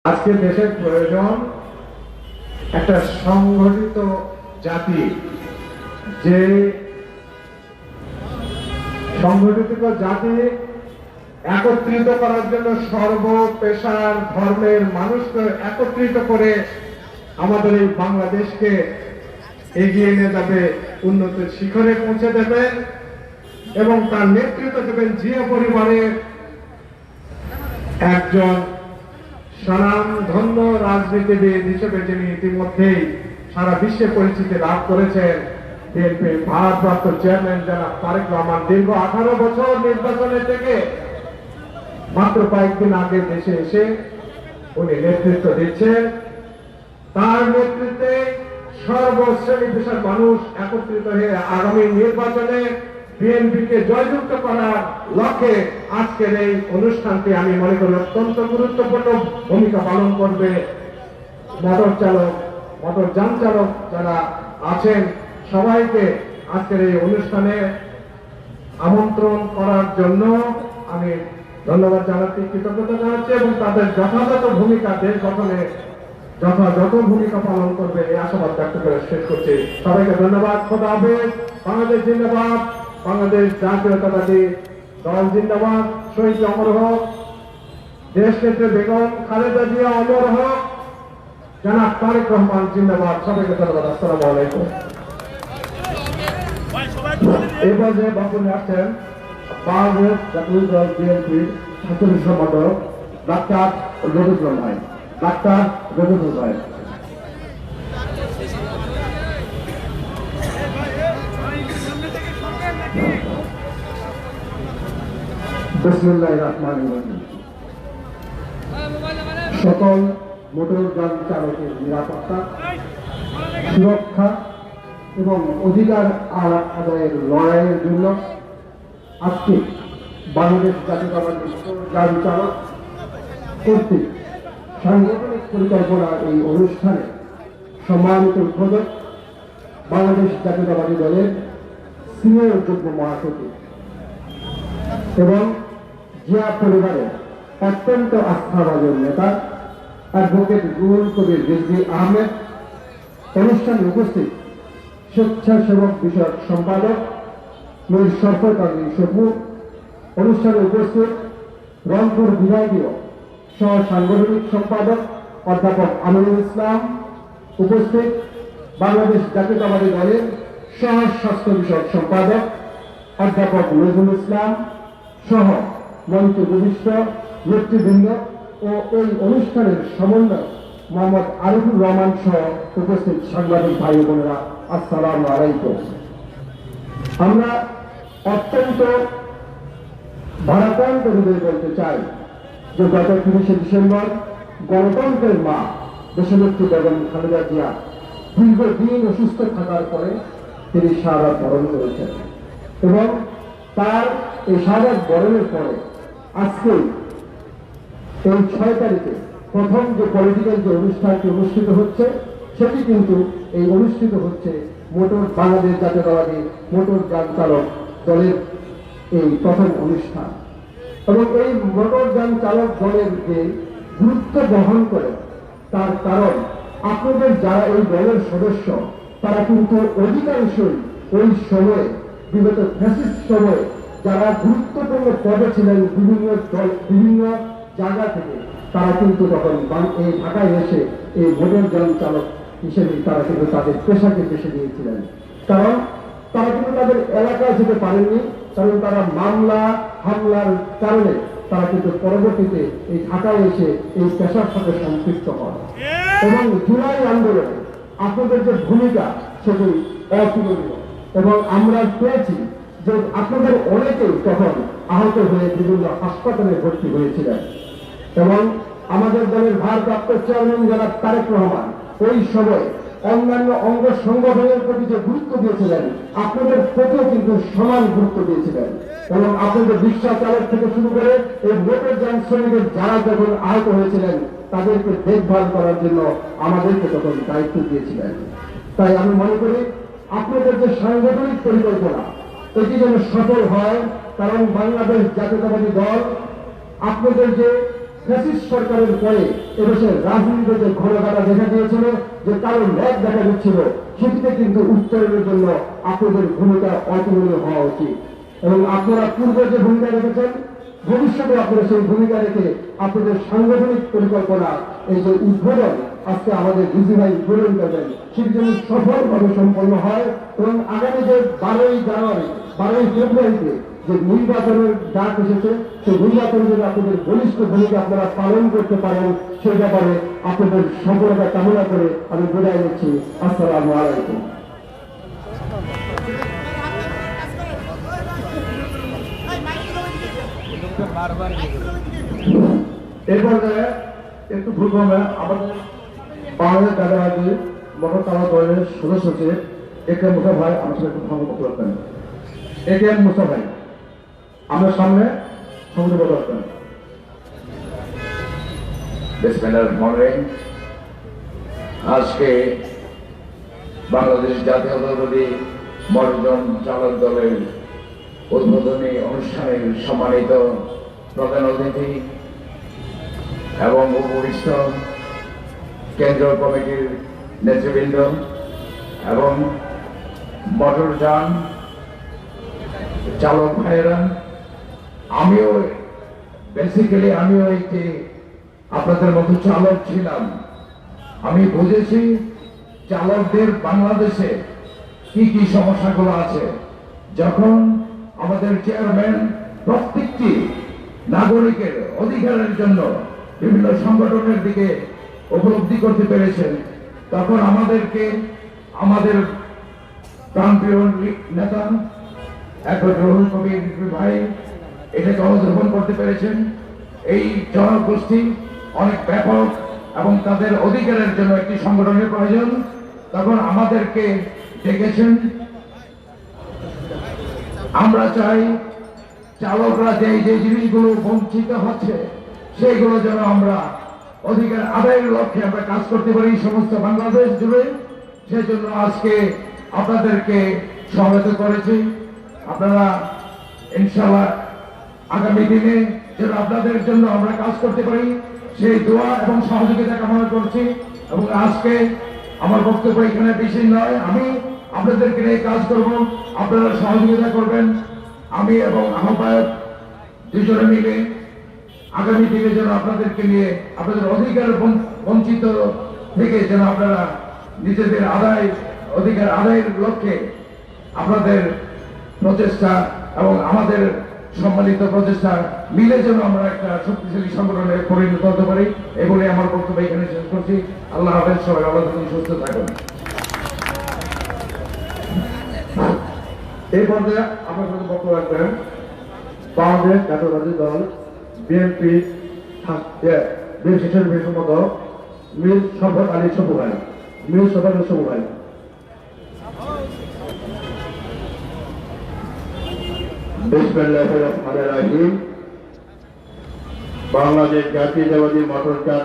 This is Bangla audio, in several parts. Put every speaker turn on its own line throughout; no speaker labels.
আজকে দেশের প্রয়োজন একটা সংগঠিত জাতি, যে সংগঠিত জাতি একত্রিত করার জন্য সর্ব পেশার ধর্মের মানুষকে একত্রিত করে আমাদের এই বাংলাদেশকে এগিয়ে নিয়ে যাবে, উন্নত শিখরে পৌঁছে দেবে এবং তার নেতৃত্ব দেবেন জিয়া পরিবারের একজন স্বনামধন্য রাজনীতিবিদ হিসেবে, যিনি ইতিমধ্যেই সারা বিশ্বে পরিচিতি লাভ করেছেন, বিএনপির ভারপ্রাপ্ত চেয়ারম্যান জনাব তারেক রহমান। দীর্ঘ 18 বছর নির্বাচনের থেকে মাত্র কয়েকদিন আগে দেশে এসে উনি নেতৃত্ব দিচ্ছেন। তার নেতৃত্বে সর্বশ্রেণী পেশার মানুষ একত্রিত হয়ে আগামী নির্বাচনে বিএনপিকে জয়যুক্ত করার লক্ষ্যে আজকের এই অনুষ্ঠানটি আমি মনে করি অত্যন্ত গুরুত্বপূর্ণ ভূমিকা পালন করবে। মোটর যান চালক যারা আছেন সবাইকে আজকের এই অনুষ্ঠানে আমন্ত্রণ করার জন্য আমি ধন্যবাদ জানাচ্ছি, কৃতজ্ঞতা জানাচ্ছি এবং তাদের যথাযথ ভূমিকা দেশ গঠনে যথাযথ ভূমিকা পালন করবে এই আশাবাদ ব্যক্ত করে শেষ করছি। সবাইকে ধন্যবাদ। খোদা হাফেজ। বাংলাদেশ জিন্দাবাদ। বাংলাদেশ জাতীয়তাবাদী দল জিন্দাবাদ। শহীদ অমর হোক। দেশ নেত্রী বেগম খালেদা জিয়া অমর হোক। জনাব তারেক রহমান জিন্দাবাদ। সবাইকে ধন্যবাদ। আসসালামু আলাইকুম। এই পর্যায়ে বক্তব্য আসছেন বাংলাদেশ জাতীয় দল বিএনপির সাংগঠনিক সম্পাদক ডাক্তার রবিউল ভাই। ডাক্তার রবিউল ভাই। বিসমিল্লাহির রহমানির রহিম। সকল মোটর যান চালকের নিরাপত্তা, সুরক্ষা এবং অধিকার আদায়ের লড়াইয়ের জন্য আজকে বাংলাদেশ জাতীয়তাবাদী যান চালক কর্তৃক সাংগঠনিক পরিকল্পনার এই অনুষ্ঠানে সম্মানিত উদ্বোধক বাংলাদেশ জাতীয়তাবাদী দলের সিনিয়র যুগ্ম মহাসচিব এবং জিয়া পরিবারের অত্যন্ত আস্থাভাজন নেতা অ্যাডভোকেট রুহুল কবির রিজভী আহমেদ, অনুষ্ঠানে উপস্থিত স্বেচ্ছাসেবক বিষয়ক সম্পাদক মীর শরফত আলী সপু, অনুষ্ঠানে উপস্থিত রংপুর বিভাগীয় সহ সাংগঠনিক সম্পাদক অধ্যাপক আমিনুল ইসলাম, উপস্থিত বাংলাদেশ জাতীয়তাবাদী দলের সহ স্বাস্থ্য বিষয়ক সম্পাদক অধ্যাপক নজরুল ইসলাম সহ মঞ্চে উপবিষ্ট নেতৃবৃন্দ ও এই অনুষ্ঠানের সমন্বয় মোহাম্মদ আরিফুর রহমান সহ উপস্থিত সাংবাদিক ভাই বোনেরা, আসসালামু আলাইকুম। আমরা অত্যন্ত ভারাক্রান্ত হৃদয়ে বলতে চাই যে গত 30শে ডিসেম্বর গণতন্ত্রের মা দেশনেত্রী বেগম খালেদা জিয়া দীর্ঘদিন অসুস্থ থাকার পরে তিনি শাহাদাত বরণ করেছেন এবং তার এই শাহাদাত বরণের পরে আজকে এই 6 তারিখে প্রথম যে পলিটিক্যাল যে অনুষ্ঠানটি অনুষ্ঠিত হচ্ছে সেটি কিন্তু এই অনুষ্ঠিত হচ্ছে বাংলাদেশ জাতীয়তাবাদী মোটর যান চালক দলের এই প্রথম অনুষ্ঠান। এবং এই মোটর যান চালক দলের যে গুরুত্ব বহন করে তার কারণ আপনাদের যারা এই দলের সদস্য তারা কিন্তু অধিকাংশই ওই সময়ে বিগত ফ্যাসিস্ট সময়ে যারা গুরুত্বপূর্ণ পদে ছিলেন বিভিন্ন জায়গা থেকে, তারা কিন্তু তখন এই ঢাকায় এসে এই মোটর যান চালক হিসেবে তারা কিন্তু তাদের পেশাকে বেছে নিয়েছিলেন। কারণ তারা কিন্তু তাদের এলাকায় যেতে পারেননি, কারণ তারা মামলা হামলার কারণে তারা কিন্তু পরবর্তীতে এই ঢাকায় এসে এই পেশার সাথে সম্পৃক্ত হন এবং জুলাই আন্দোলনে আপনাদের যে ভূমিকা সেটি অতুলনীয়। এবং আমরা পেয়েছি যে আপনাদের অনেকেই তখন আহত হয়ে বিভিন্ন হাসপাতালে ভর্তি হয়েছিলেন এবং আমাদের দলের ভারপ্রাপ্ত চেয়ারম্যান জনাব তারেক রহমান ওই সময় অন্যান্য অঙ্গ সংগঠনের প্রতি যে গুরুত্ব দিয়েছিলেন আপনাদের প্রতিও কিন্তু সমান গুরুত্ব দিয়েছিলেন এবং আপনাদের রিক্সা চালক থেকে শুরু করে এই মোটর যান শ্রমিকের যারা যখন আহত হয়েছিলেন তাদেরকে দেখভাল করার জন্য আমাদেরকে তখন দায়িত্ব দিয়েছিলেন। তাই আমি মনে করি আপনাদের যে সাংগঠনিক পরিকল্পনা এটি যেন সফল হয়, কারণ বাংলাদেশ জাতীয়তাবাদী দল আপনাদের যে ফ্যাসিস্ট সরকারের পরে এদেশের রাজনীতিতে যে ঘনঘাটা দেখা দিয়েছিল, যে কারো ন্যাক দেখা দিচ্ছিল, সেটিতে কিন্তু উত্তরণের জন্য আপনাদের ভূমিকা অতুলনীয় হওয়া উচিত। এবং আপনারা পূর্বে যে ভূমিকা রেখেছেন, ভবিষ্যতে আপনারা সেই ভূমিকা রেখে আপনাদের সাংগঠনিক পরিকল্পনা, এই যে উদ্বোধন আজকে আমাদের ডিজি ভাই উদ্বোধন করবেন, সেটি যেন সফলভাবে সম্পন্ন হয়। এবং আগামী যে 12ই ফেব্রুয়ারিতে যে নির্বাচনের ডাক এসেছে, সেই নির্বাচনে যদি আপনাদের বলিষ্ঠ ভূমিকা আপনারা পালন করতে পারেন, সেই ব্যাপারে আপনাদের সফলতা কামনা করে আমি বিদায় নিচ্ছি। আসসালামু আলাইকুম। এই পর্যায়ে একটু ভুলক্রমে আমাদের বাংলাদেশ দাদাবাদী মোটর তালা দলের সদস্য সচিব একেএম মুসা ভাই আমার সাথে একটু ভঙ্গ করতে পারতেন। একেএম মুসা ভাই আমাদের সামনে সংযোগ করতেন।
আজকে বাংলাদেশ জাতীয়তাবাদী মোটরযান চালক দলের উদ্বোধনী অনুষ্ঠানের সম্মানিত প্রধান অতিথি এবং উপবিষ্ট কেন্দ্রীয় কমিটির নেতৃবৃন্দ এবং মোটরযান চালক ভাইয়েরা, আমিও একটি আপনাদের মতো চালক ছিলাম। আমি বুঝেছি চালকদের বাংলাদেশে কি কি সমস্যাগুলো আছে। যখন আমাদের চেয়ারম্যান প্রত্যেকটি নাগরিকের অধিকারের জন্য বিভিন্ন সংগঠনের দিকে উপলব্ধি করতে পেরেছেন, তখন আমাদেরকে আমাদের প্রাণপ্রিয় নেতা একবার রুহুল কবির ভাই এটাকে অনুধাবন করতে পেরেছেন। এই জনগোষ্ঠী অনেক ব্যাপক এবং তাদের অধিকারের জন্য একটি সংগঠনের প্রয়োজন। তখন আমাদেরকে ডেকেছেন। আমরা চাই চালকরা যে জিনিসগুলো বঞ্চিত হচ্ছে, সেইগুলো যেন আমরা অধিকার আদায়ের লক্ষ্যে আমরা কাজ করতে পারি সমস্ত বাংলাদেশ জুড়ে। সেজন্য আজকে আপনাদেরকে সমবেত করেছি। আপনারা ইনশাআল্লাহ আগামী দিনে যেন আপনাদের জন্য আমরা কাজ করতে পারি, সেই দোয়া এবং সহযোগিতা কামনা করছি। এবং আজকে আমার বক্তব্য এখানে বেশি নয়, আমি আপনাদেরকে নিয়ে কাজ করব, আপনারা সহযোগিতা করবেন। আমি এবং আহ্বায়ক দুজনে মিলে আগামী দিনে যেন আপনাদেরকে নিয়ে আপনাদের অধিকার বঞ্চিত থেকে যেন আপনারা নিজেদের অধিকার আদায়ের লক্ষ্যে আপনাদের প্রচেষ্টা এবং আমাদের সম্মানিত প্রচেষ্টা মিলে যেন আমরা একটা শক্তিশালী সংগঠনে পরিণত হতে পারি। এই বলে আমার বক্তব্য এখানে শেষ করছি। আল্লাহ হাফেজ, সবাই ভালো থাকুন, সুস্থ থাকুন।
এই পর্যায়ে আমার সাথে বক্তব্য রাখবেন বাংলাদেশ জাতীয়তাবাদী দল বিএনপি সম্পাদক মীর শওকত আলী সবু ভাই।
বিসমিল্লাহির রহমানির রহিম। বাংলাদেশ জাতীয়তাবাদী মোটরযান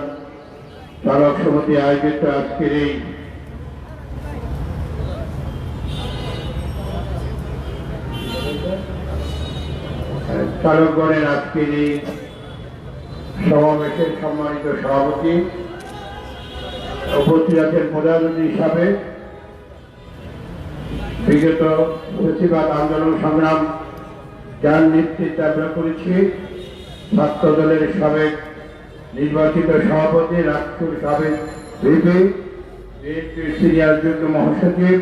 চালক সমিতি আয়োজিত আজকের এই চালকগণের আজকের এই সমাবেশের সম্মানিত সভাপতি, উপস্থিত আছেন প্রধান অতিথি হিসাবে বিগত প্রতিবাদ আন্দোলন সংগ্রাম যার নেতৃত্বে আমরা করেছি ছাত্র দলের সাবেক নির্বাচিত সভাপতি, রাষ্ট্র সাবেক ভিপি, বিএনপির সিনিয়র যুগ্ম মহাসচিব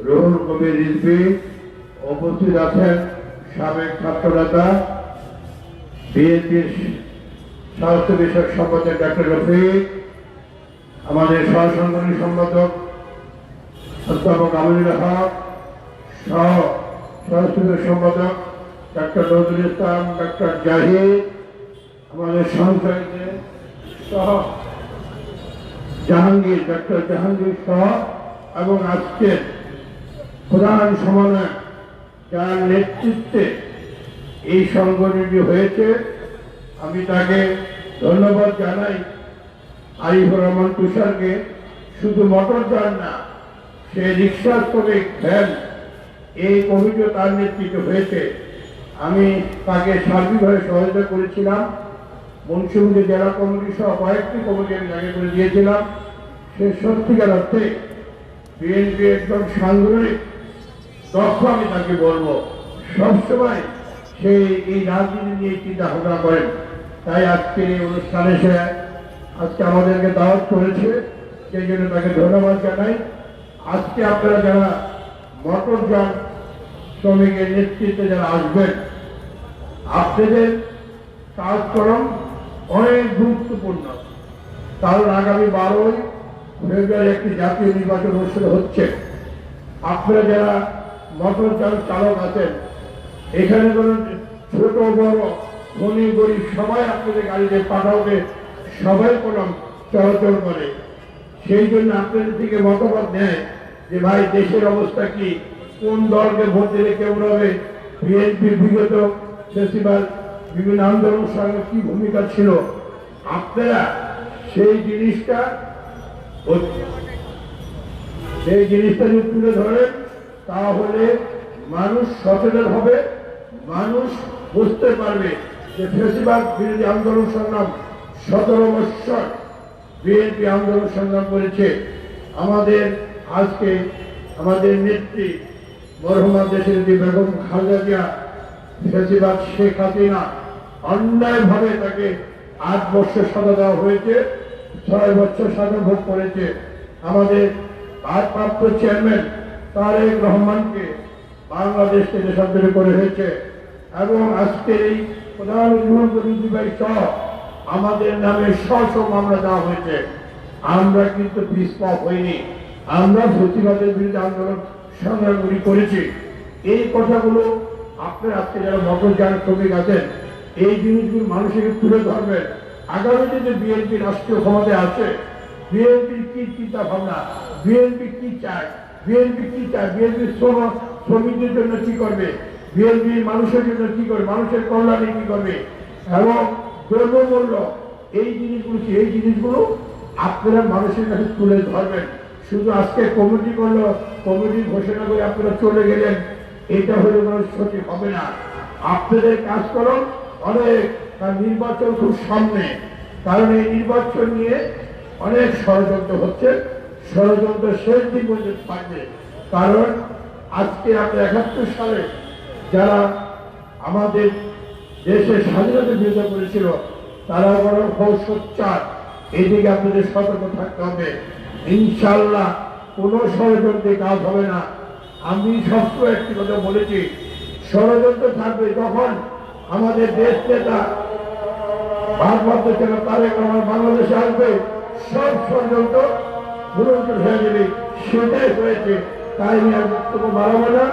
রুহুল কবির রিজভী, উপস্থিত আছেন সাবেক ছাত্রনেতা বিএনপির স্বাস্থ্য বিষয়ক সম্পাদক ডক্টর রফিক, আমাদের সহসাংগঠনিক সম্পাদক অধ্যাপক আমিনুল হক, সহ স্বাস্থ্য সম্পাদক ডক্টর নজরুল ইসলাম, ডক্টর জাহিদ, আমাদের সংসদে সহ জাহাঙ্গীর, ডক্টর জাহাঙ্গীর সহ, এবং আজকের প্রধান সমন্বয়ক যার নেতৃত্বে এই সংগঠনটি হয়েছে, আমি তাকে ধন্যবাদ জানাই। আরিফুর রহমান তুষারকে শুধু মোটরযান না, সে রিক্সা শ্রমিক, ভ্যান, এই কমিটিও তার নেতৃত্বে হয়েছে। আমি তাকে সার্বিকভাবে সহায়তা করেছিলাম মুন্সিগঞ্জ জেলা কমিটি সহ কয়েকটি কমিটি আমি জায়গা করে দিয়েছিলাম। সে সত্যিকার অর্থে বিএনপি একদম সাংগঠনিক দক্ষ, আমি তাকে বলবো। সবসময় সেই এই রাজনীতি নিয়ে চিন্তা ভাবনা করেন। তাই আজকের এই অনুষ্ঠানে সে আজকে আমাদেরকে দাওয়াত করেছে, সেই জন্য তাকে ধন্যবাদ জানাই। আজকে আপনারা যারা মোটরযান শ্রমিকের নেতৃত্বে যারা আসবেন, আপনাদের কাজকর্ম অনেক গুরুত্বপূর্ণ। কারণ আগামী 12ই ফেব্রুয়ারি একটি জাতীয় নির্বাচন অনুষ্ঠিত হচ্ছে। আপনারা যারা মোটরযান চালক আছেন, এখানে কোনো ছোট বড় ধনী গরিব সবাই আপনাদের গাড়িতে পাঠাবে, সবাই কোনো চলাচল করে। সেই জন্য আপনাদের থেকে মতামত নেয় যে ভাই দেশের অবস্থা কি, কোন দলকে ভোট দিলে কেমন হবে, বিএনপির বিগত ফেস্টিভ্যাল বিভিন্ন আন্দোলন সঙ্গে কি ভূমিকা ছিল। আপনারা সেই জিনিসটা যদি তুলে ধরেন, তাহলে মানুষ সচেতন হবে, মানুষ বুঝতে পারবে যে ফেস্টিভ্যাল বিরোধী আন্দোলন সংগ্রাম 17 বৎসর বিএনপি আন্দোলন সংগ্রাম করেছে। আজকে আমাদের নেত্রী মরহুমা দেশনেত্রী বেগম খালেদা জিয়া ফেস্টিভ্যাল শেখ হাসিনা অন্যায়ভাবে তাকে 8 বছর সাজা দেওয়া হয়েছে, 6 বছর সাজা ভোগ করেছে। আমাদের ভারপ্রাপ্ত চেয়ারম্যান তারেক রহমানকে বাংলাদেশকে দেশান্তরী করে হয়েছে, এবং আজকের এই প্রধান ভাই সহ আমাদের নামে স্ব মামলা দেওয়া হয়েছে। আমরা কিন্তু পিছপা হইনি, আমরা প্রতিবাদের বিরুদ্ধে আন্দোলন সংগ্রামগুলি করেছি। এই কথাগুলো আপনার আজকে যারা মোটরযান শ্রমিক আছেন, এই জিনিসগুলো মানুষকে তুলে ধরবেন। আগামীতে যে বিএনপি রাষ্ট্রীয় ক্ষমতায় আছে, বিএনপির কি চিন্তা ভাবনা, বিএনপি কি চায়, বিএনপি শ্রমিকদের জন্য কি করবে, বিএনপি মানুষের জন্য কি করবে, মানুষের কল্যাণে কি করবে, এবং দ্রব্যমূল্য এই জিনিসগুলো আপনারা মানুষের কাছে তুলে ধরবেন। শুধু আজকে কমিটি করলো, কমিটি ঘোষণা করে আপনারা চলে গেলেন, এটা হলে সঠিক হবে না। আপনাদের কাজ করুন অনেক, কারণ নির্বাচন খুব সামনে। কারণ এই নির্বাচন নিয়ে অনেক ষড়যন্ত্র হচ্ছে, ষড়যন্ত্র শেষ দিন পর্যন্ত থাকবে। কারণ আজকে আমরা 71 সালে যারা আমাদের দেশের স্বাধীনতা বিরোধিতা করেছিল, তারা বড় সোচ্চার। এদিকে আপনাদের সতর্ক থাকতে হবে। ইনশাল্লাহ কোনো ষড়যন্ত্রে কাজ হবে না। আমি সবসময় একটি কথা বলেছি, ষড়যন্ত্র থাকবে যখন আমাদের দেশ নেতা ভারপ্রাপ্ত চেয়ারম্যান তারেক রহমান বাংলাদেশে আসবে, সব ষড়যন্ত্র ভুলুন্ঠুর হয়ে যাবে। সেটাই হয়েছে। তাই নিয়ে আর বক্তব্য বাড়াবো না।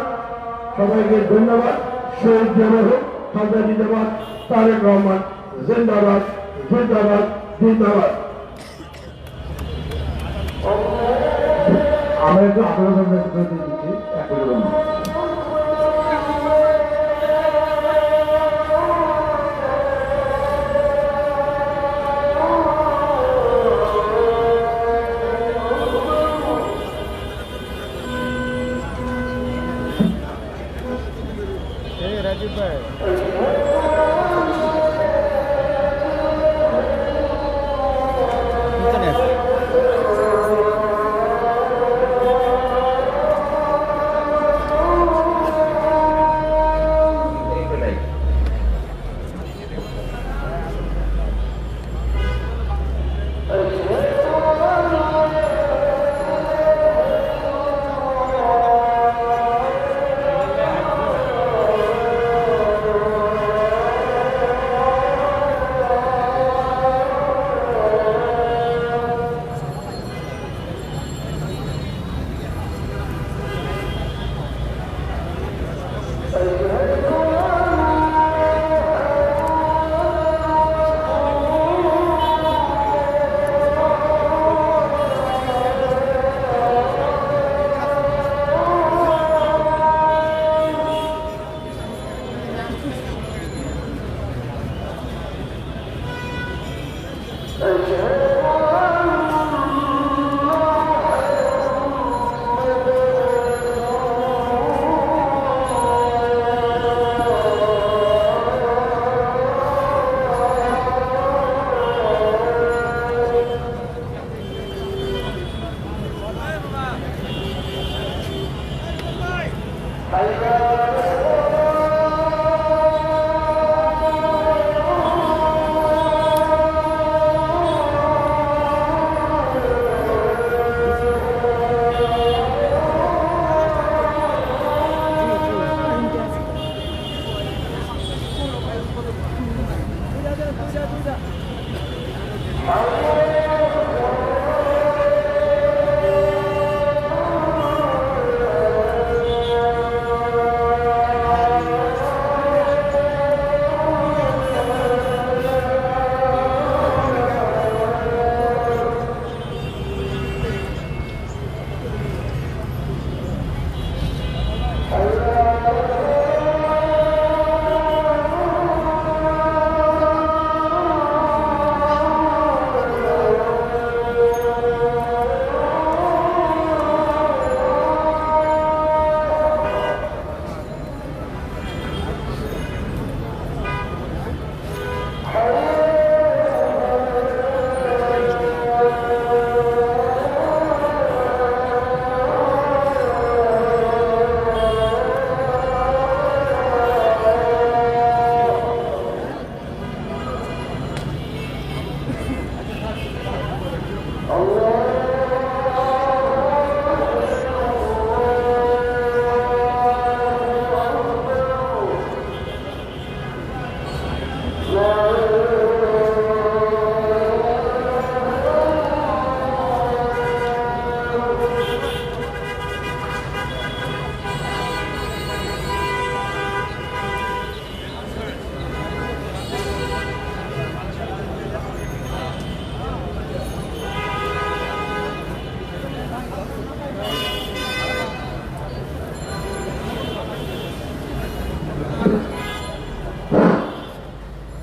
সবাইকে ধন্যবাদ। শহীদ জনহ খালেদা জিন্দাবাদ, তারেক রহমান জিন্দাবাদ, জিন্দাবাদ, জিন্দাবাদ।
আমরা একটু আপনাদের দিচ্ছি একই জন্য।
রাজীব ভাই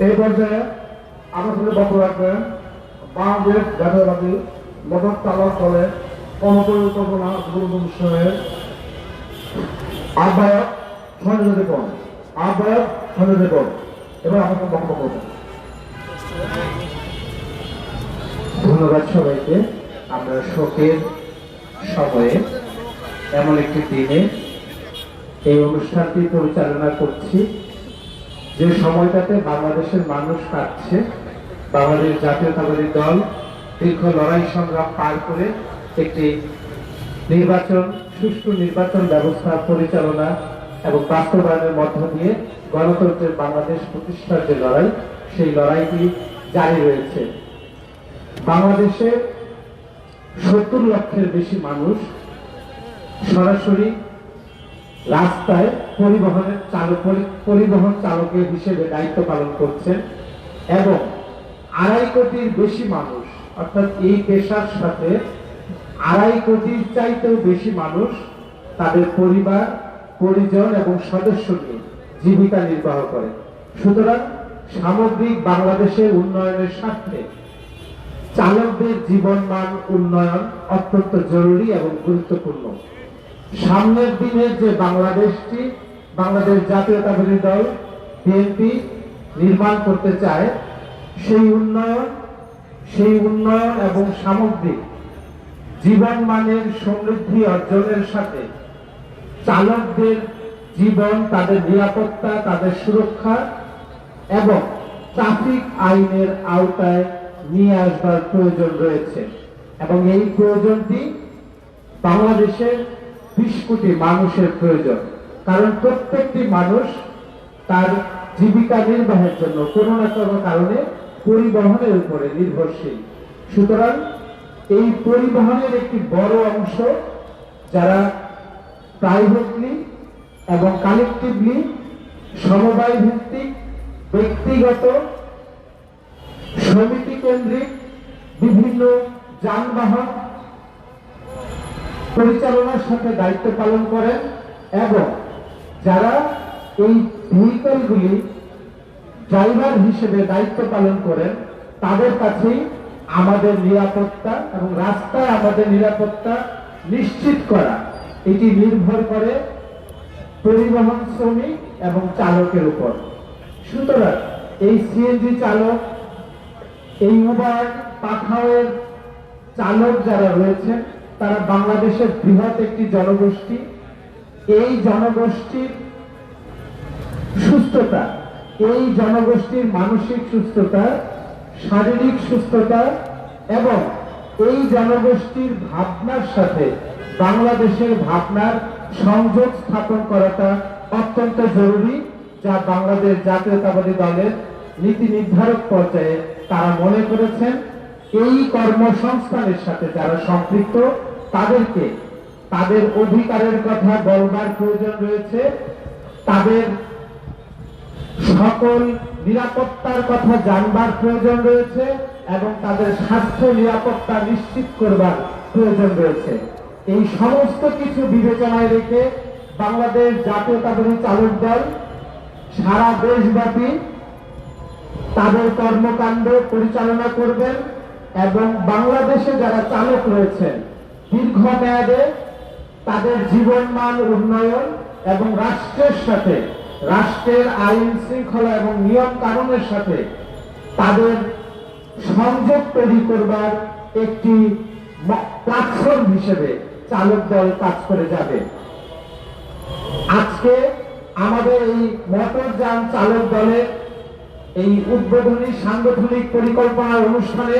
এই পর্যায়ে আমার সাথে বক্তব্য রাখবেন বাংলাদেশ জাতীয়তাবাদী মোটর চালক দলের কর্মপরিকল্পনা কমিশনের আহ্বায়ক সঞ্জয় দেবন। এবার আমাকে বক্তব্য করবেন।
ধন্যবাদ সবাইকে। আমরা শোকের সময়ে এমন একটি দিনে এই অনুষ্ঠানটি পরিচালনা করছি যে সময়টাতে বাংলাদেশের মানুষ কাঁদছে। বাংলাদেশ জাতীয়তাবাদী দল দীর্ঘ লড়াই সংগ্রাম পার করে একটি সুষ্ঠু নির্বাচন ব্যবস্থা পরিচালনা এবং বাস্তবায়নের মধ্য দিয়ে গণতন্ত্রের বাংলাদেশ প্রতিষ্ঠার যে লড়াই, সেই লড়াইটি জারি রয়েছে। বাংলাদেশে 70 লক্ষের বেশি মানুষ সরাসরি রাস্তায় পরিবহন চালকের হিসেবে দায়িত্ব পালন করছেন এবং 2.5 কোটির বেশি মানুষ, অর্থাৎ এই পেশার সাথে 2.5 কোটির চাইতেও বেশি মানুষ তাদের পরিবার, পরিজন এবং সদস্য নিয়ে জীবিকা নির্বাহ করে। সুতরাং সামগ্রিক বাংলাদেশের উন্নয়নের স্বার্থে চালকদের জীবনমান উন্নয়ন অত্যন্ত জরুরি এবং গুরুত্বপূর্ণ। সামনের দিনের যে বাংলাদেশটি বাংলাদেশ জাতীয়তাবাদী দল বিএনপি নির্মাণ করতে চায়, সেই উন্নয়ন এবং সামগ্রিক জীবনমানের সমৃদ্ধি অর্জনের সাথে চালকদের জীবন, তাদের নিরাপত্তা, তাদের সুরক্ষা এবং ট্রাফিক আইনের আওতায় নিয়ে আসবার প্রয়োজন রয়েছে এবং এই প্রয়োজনটি বাংলাদেশের 20 কোটি মানুষের প্রয়োজন। কারণ প্রত্যেকটি মানুষ তার জীবিকা নির্বাহের জন্য কোনো না কোনো কারণে পরিবহনের উপরে নির্ভরশীল। সুতরাং এই পরিবহনের একটি বড় অংশ যারা প্রাইভেটলি এবং কালেকটিভলি সমবায় ভিত্তিক, ব্যক্তিগত, সমিতি কেন্দ্রিক বিভিন্ন যানবাহন পরিচালনার সাথে দায়িত্ব পালন করেন এবং যারা এই ভেহিকলগুলি ড্রাইভার হিসেবে দায়িত্ব পালন করেন, তাদের কাছেই আমাদের নিরাপত্তা এবং রাস্তায় আমাদের নিরাপত্তা নিশ্চিত করা এটি নির্ভর করে পরিবহন শ্রমিক এবং চালকের উপর। সুতরাং এই সিএনজি চালক, এই উবার, পাখাওয়ের চালক যারা রয়েছেন, তারা বাংলাদেশের বৃহৎ একটি জনগোষ্ঠী। এই জনগোষ্ঠীর সুস্থতা, এই জনগোষ্ঠীর মানসিক সুস্থতা, শারীরিক সুস্থতা এবং এই জনগোষ্ঠীর ভাবনার সাথে বাংলাদেশের ভাবনার সংযোগ স্থাপন করাটা অত্যন্ত জরুরি, যা বাংলাদেশ জাতীয়তাবাদী দলের নীতি নির্ধারক পর্যায়ে তারা মনে করেছেন। এই কর্মসংস্থানের সাথে যারা সম্পৃক্ত, তাদেরকে তাদের অধিকারের কথা বলবার প্রয়োজন রয়েছে, তাদের সকল নিরাপত্তার কথা জানবার প্রয়োজন রয়েছে এবং তাদের স্বাস্থ্য নিরাপত্তা নিশ্চিত করবার প্রয়োজন রয়েছে। এই সমস্ত কিছু বিবেচনায় রেখে বাংলাদেশ জাতীয়তাবাদী চালক দল সারা দেশব্যাপী তাদের কর্মকাণ্ড পরিচালনা করবেন এবং বাংলাদেশে যারা চালক রয়েছেন দীর্ঘমেয়াদে তাদের জীবনমান উন্নয়ন এবং রাষ্ট্রের সাথে, রাষ্ট্রের আইন শৃঙ্খলা এবং নিয়ম কানুনের সাথে তাদের সংযোগ তৈরি করবার একটি প্ল্যাটফর্ম হিসেবে চালক দল কাজ করে যাবে। আজকে আমাদের এই মোটরযান চালক দলের এই উদ্বোধনী সাংগঠনিক পরিকল্পনার অনুষ্ঠানে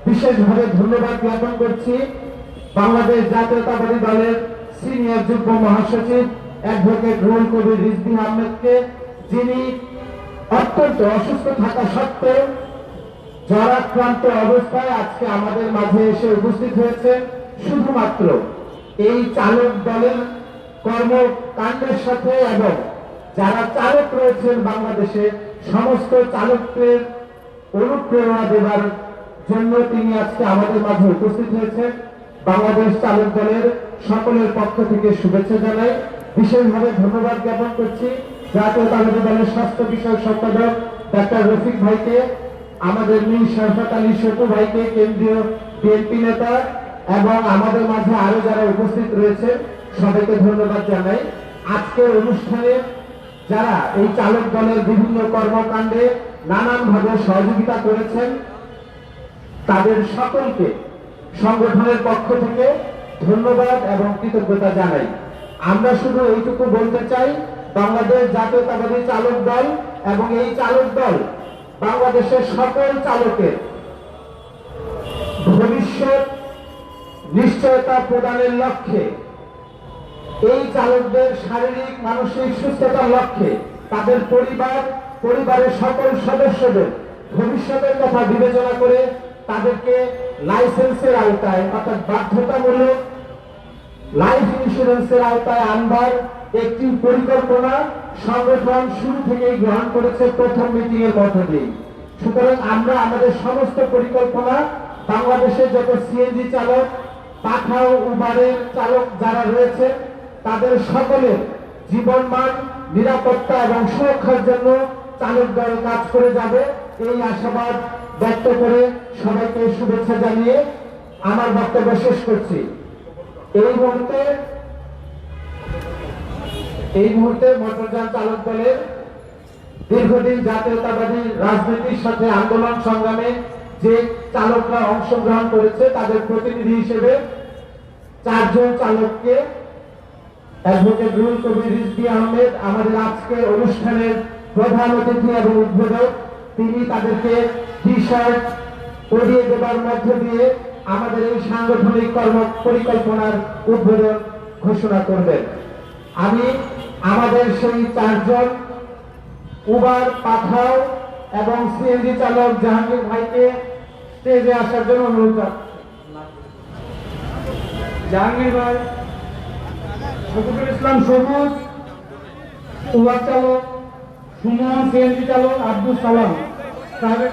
বিশেষভাবে ধন্যবাদ জ্ঞাপন করছি বাংলাদেশ জাতীয়তাবাদী দলের সিনিয়র যুগ্ম মহাসচিব অ্যাডভোকেট রুহুল কবির রিজভী আহমেদকে, যিনি অত্যন্ত অসুস্থ থাকা সত্ত্বেও জ্বরাক্রান্ত অবস্থায় আজকে আমাদের মাঝে এসে উপস্থিত হয়েছেন শুধুমাত্র এই চালক দলের কর্মকাণ্ডের সাথে এবং যারা চালক রয়েছেন বাংলাদেশে সমস্ত চালকদের অনুপ্রেরণা দেবার জন্য তিনি আজকে আমাদের মাঝে উপস্থিত হয়েছেন। বাংলাদেশ চালক দলের সকলের পক্ষ থেকে শুভেচ্ছা জানাই। বিশেষভাবে ধন্যবাদ জ্ঞাপন করছি জাতীয়তাবাদী দলের স্বাস্থ্য বিষয়ক সম্পাদক ডাক্তার রফিক ভাইকে, আমাদের মীর শরফত আলী শপু ভাইকে, কেন্দ্রীয় বিএনপি নেতা, এবং আমাদের মাঝে আরো যারা উপস্থিত রয়েছে সবাইকে ধন্যবাদ জানাই। আজকের অনুষ্ঠানে যারা এই চালক দলের বিভিন্ন কর্মকাণ্ডে নানানভাবে সহযোগিতা করেছেন তাদের সকলকে সংগঠনের পক্ষ থেকে ধন্যবাদ এবং কৃতজ্ঞতা জানাই। আমরা শুধু এইটুকু বলতে চাই, বাংলাদেশ জাতীয়তাবাদী চালক দল এবং এই চালক দল বাংলাদেশের সকল চালকের ভবিষ্যৎ নিশ্চয়তা প্রদানের লক্ষ্যে, এই চালকদের শারীরিক মানসিক সুস্থতার লক্ষ্যে, তাদের পরিবারের সকল সদস্যদের ভবিষ্যতের কথা বিবেচনা করে তাদেরকে লাইসেন্সের আওতায় অর্থাৎ বাধ্যতামূলক লাইফ ইন্স্যুরেন্সের আওতায় আনবার একটি পরিকল্পনা সংগঠন শুরু থেকেই গ্রহণ করেছে প্রথম মিটিং এর মধ্য দিয়ে। সুতরাং আমরা আমাদের সমস্ত পরিকল্পনা বাংলাদেশে যত সিএনজি চালক, পাঠাও, উবারের চালক যারা রয়েছে তাদের সকলের জীবনমান, নিরাপত্তা এবং সুরক্ষার জন্য চালক দল কাজ করে যাবে, এই আশাবাদ ব্যক্ত করে সবাইকে শুভেচ্ছা জানিয়ে আমার বক্তব্য শেষ করছি। এই মুহূর্তে মোটরযান চালক দলের দীর্ঘদিন জাতীয়তাবাদী রাজনীতির সাথে আন্দোলন সংগ্রামে যে চালকরা অংশগ্রহণ করেছে তাদের প্রতিনিধি হিসেবে 4 জন চালককে অ্যাডভোকেট রুহুল কবির রিজভী আহমেদ আমাদের আজকের অনুষ্ঠানের প্রধান অতিথি এবং উদ্বোধক, তিনি তাদেরকে টি শার্ট পরিয়ে দেবার মধ্য দিয়ে আমাদের এই সাংগঠনিক কর্ম পরিকল্পনার উদ্বোধন ঘোষণা করবেন। আমি আমাদের সেই 4 জন উবার, পাঠাও এবং সিএনজি চালক জাহাঙ্গীর ভাইকে স্টেজে আসার জন্য অনুরোধ করছি। জাহাঙ্গীর ভাই, শফিকুল ইসলাম সবুজ, উবার চালক সুমন, সিএনজি চালক আব্দুল সালাম সাহেব।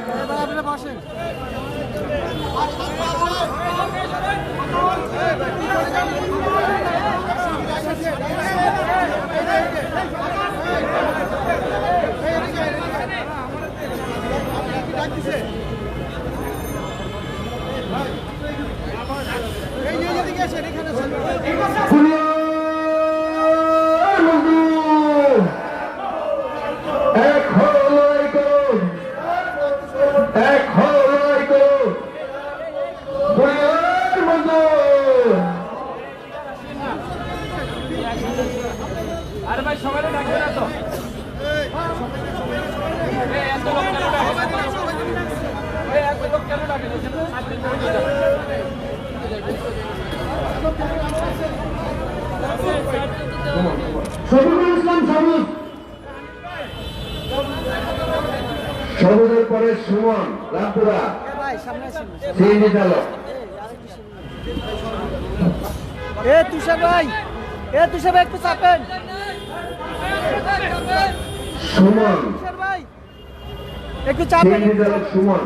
আরে ভাই সবাই ডাকবে না তো, এত লোক কেন ডাকে, এত লোক কেন ডাকে?
শফিকুল ইসলাম সবুজ,
সবুজের পরে সুমন রামপুরা, সিএনজি চালক।
তুষার ভাই, তুষার ভাই একটু চাপেন।
সুমন,
তুষার ভাই একটু চাপেন।
সিএনজি চালক সুমন।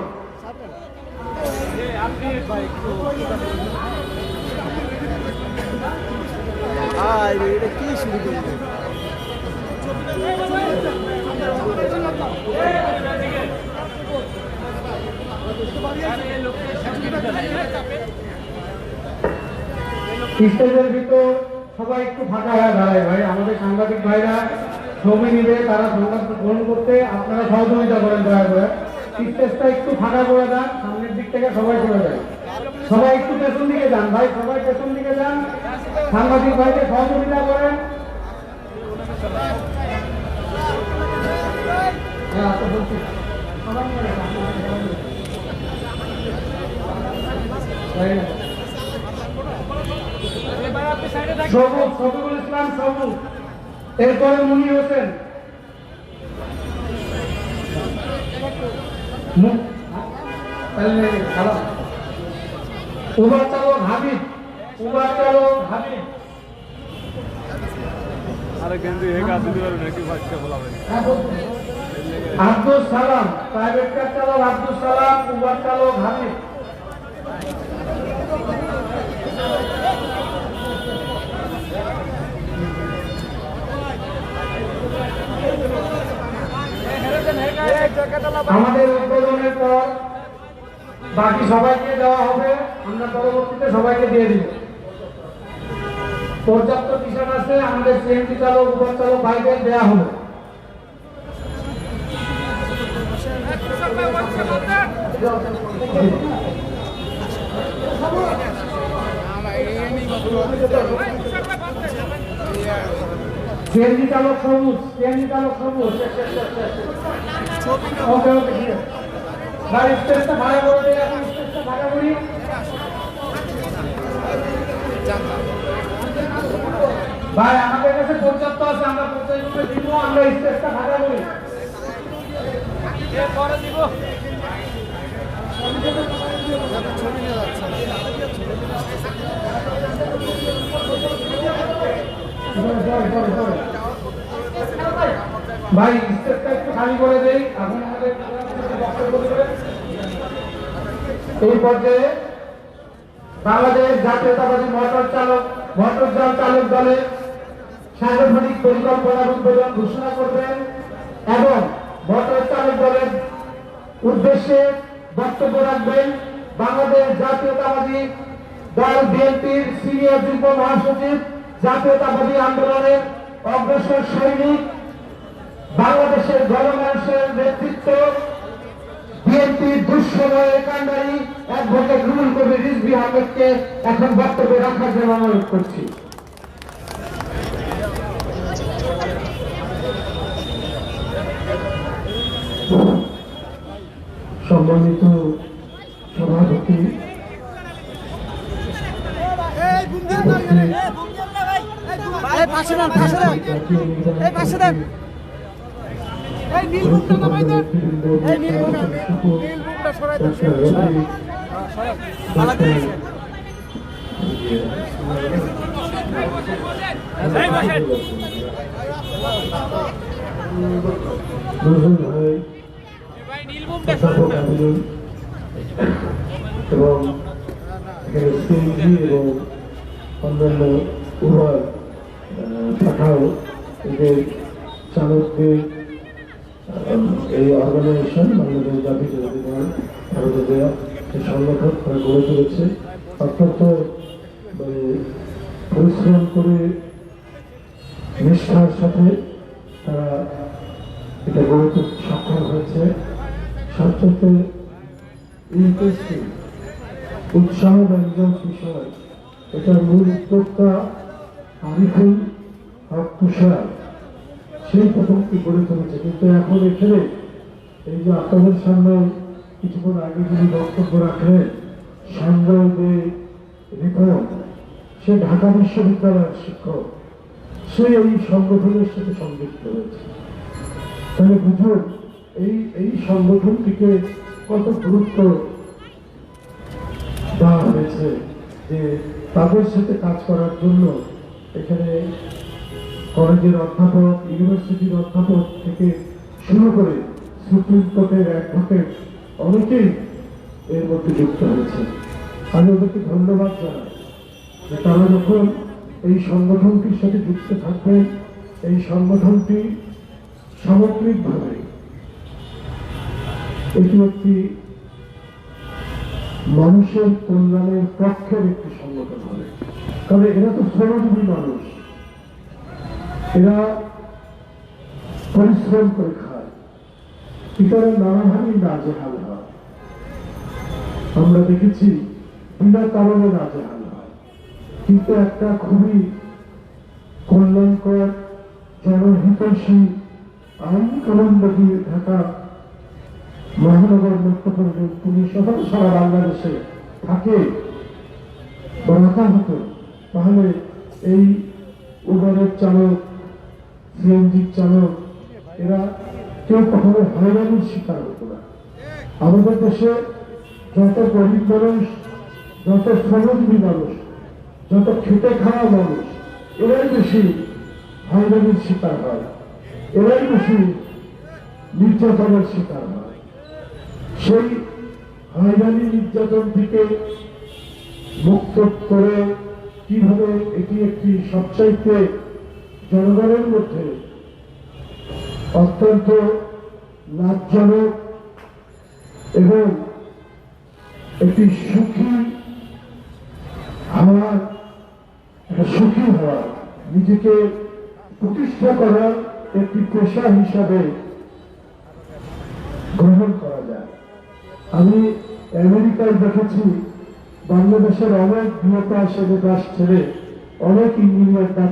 এটা কি শুরু করবে?
স্টেজের ভিতর সবাই একটু ফাঁকা হয়ে দাঁড়ায় ভাই, আমাদের সাংবাদিক ভাইরা ছবি নিবে, তারা সংবাদ গ্রহণ করতে আপনারা সহযোগিতা করেন দয়া করে। স্টেজটা একটু ফাঁকা করে দেন, সামনের দিক থেকে সবাই চলে যায়। সবাই একটু পেছন দিকে যান ভাই, সবাই পেছন দিকে যান, সাংবাদিক ভাইকে সহযোগিতা করেন।
এবার আপনি সাইডে থাকুন।
সবুজ শফিকুল ইসলাম সবুজ, এরপরে মুনির হোসেন, উবার চালক হাবিব, উবার চালক হাবিব, আব্দুল সালাম, প্রাইভেট কার চালক আব্দুল সালাম, উবার চালক হাবিব। আমাদের উদ্বোধনের পর বাকি সবাইকে দেওয়া হবে, আমরা পরবর্তীতে সবাইকে দিয়ে দিব। পর্যাপ্ত কিষাণ আছে, আমাদের সিএনজি চালক উবার চালক ভাইদের দেওয়া হবে। সিএনজি চালক সবুজ, সিএনজি চালক সবুজ। ওকে ওকে ঠিক আছে। ভাই স্টেজটা ভাড়া করে দিয়ে এখন স্টেজটা ভাড়া করি। ভাই আমাদের কাছে পর্যাপ্ত আছে, আমরা 50 রুপে দিব, আমরা স্টেজটা ভাড়া করি।
পরে দিব।
ভাই স্টেজটা একটু খালি করে দেই, এখন আমাদের বক্তব্য দেবেন। এই পর্যায়ে বাংলাদেশ জাতীয়তাবাদী মোটর যান চালক দলের সাংগঠনিক পরিকল্পনা উদ্বোধন ঘোষণা করবেন এবং মোটর চালক দলের উদ্দেশ্যে বক্তব্য রাখবেন বাংলাদেশ জাতীয়তাবাদী দল বিএনপির সিনিয়র যুগ্ম মহাসচিব, জাতীয়তাবাদী আন্দোলনের অগ্রসর সৈনিক, বাংলাদেশের গণমানুষের নেতৃত্ব, বিএনপির দুঃসময়ে কান্ডারি অ্যাডভোকেট রুহুল কবির রিজভী আহমেদকে এখন বক্তব্য রাখার জন্য অনুরোধ করছি।
সম্মানিত সভাপতি,
পাশে দেন, পাশে দেন, এই পাশে দেন, এই নীল বুকটা নামাই দেন, এই নীল বুকটা সরাই দেন,
ভাই নীল বুকটা সরাই দেন।
এবং এখানে সিএনজি এবং অন্যান্য উবার পাঠাও এদের চালকদের এই অর্গানাইজেশন বাংলাদেশ জাতীয়তাবাদী দল ভারতে দেওয়া এই সংগঠন তারা গড়ে তুলেছে। অত্যন্ত পরিশ্রম করে নিষ্ঠার সাথে তারা এটা গড়ে তুলতে সক্ষম হয়েছে। সবচেয়ে ইন্টারেস্টিং উৎসাহব্যঞ্জক বিষয়, এটার মূল উদ্যোক্তা আরিফুল হক তুষার সেই প্রথমটি গড়ে তুলেছে। কিন্তু এখন এখানে এই যে আপনাদের সামনে কিছুক্ষণ আগে যিনি বক্তব্য রাখলেন সঞ্জয় দে রিপন, সে ঢাকা বিশ্ববিদ্যালয়ের শিক্ষক, সে এই সংগঠনের সাথে সংযুক্ত হয়েছে। তাহলে বুঝুন এই সংগঠনটিকে কত গুরুত্ব দেওয়া হয়েছে, যে তাদের সাথে কাজ করার জন্য এখানে কলেজের অধ্যাপক, ইউনিভার্সিটির অধ্যাপক থেকে শুরু করে সুপ্রিম কোর্টের অ্যাডভোকেট অনেকেই এর মধ্যে যুক্ত হয়েছে। আমি ওদেরকে ধন্যবাদ জানাই যে তারা যখন এই সংগঠনটির সাথে যুক্ত থাকবেন, এই সংগঠনটি সামগ্রিকভাবে এটি একটি মানুষের কল্যাণের পক্ষের একটি সংগঠন হবে। কারণ এরা তো শ্রমজীবী মানুষ, এরা পরিশ্রম করে খায়, ইতারা নানাভাবেই নাজেহাল হয়। আমরা দেখেছি বিনা কারণে নাজেহাল হয়, কিন্তু একটা খুবই কল্যাণকর জনহিতৈষী আইন কানুন দিয়ে ঢাকা মহানগর মুখ্য পুলিশ সারা বাংলাদেশে থাকে,
রাখা হতো, তাহলে এই উবারের চালক, সিএনজির চালক, এরা কেউ কখনো হয়রানির শিকার হতো না। আমাদের দেশে যত গরিব মানুষ, যত শ্রমজীবী মানুষ, যত খেটে খাওয়া মানুষ, এরাই বেশি হয়রানির শিকার হয়, এরাই বেশি নির্যাতনের শিকার হয়। সেই হয়রানি নির্যাতন থেকে মুক্ত করে কিভাবে এটি একটি সবচাইতে জনগণের মধ্যে অত্যন্ত লাভজনক এবং একটি সুখী হওয়ার, নিজেকে প্রতিষ্ঠা করার একটি পেশা হিসাবে গ্রহণ করা যায়। আমি আমেরিকায় দেখেছি বাংলাদেশের অনেক বৃহত্তর দেশ ছেড়ে অনেক ইঞ্জিনিয়ার, ডাক্তার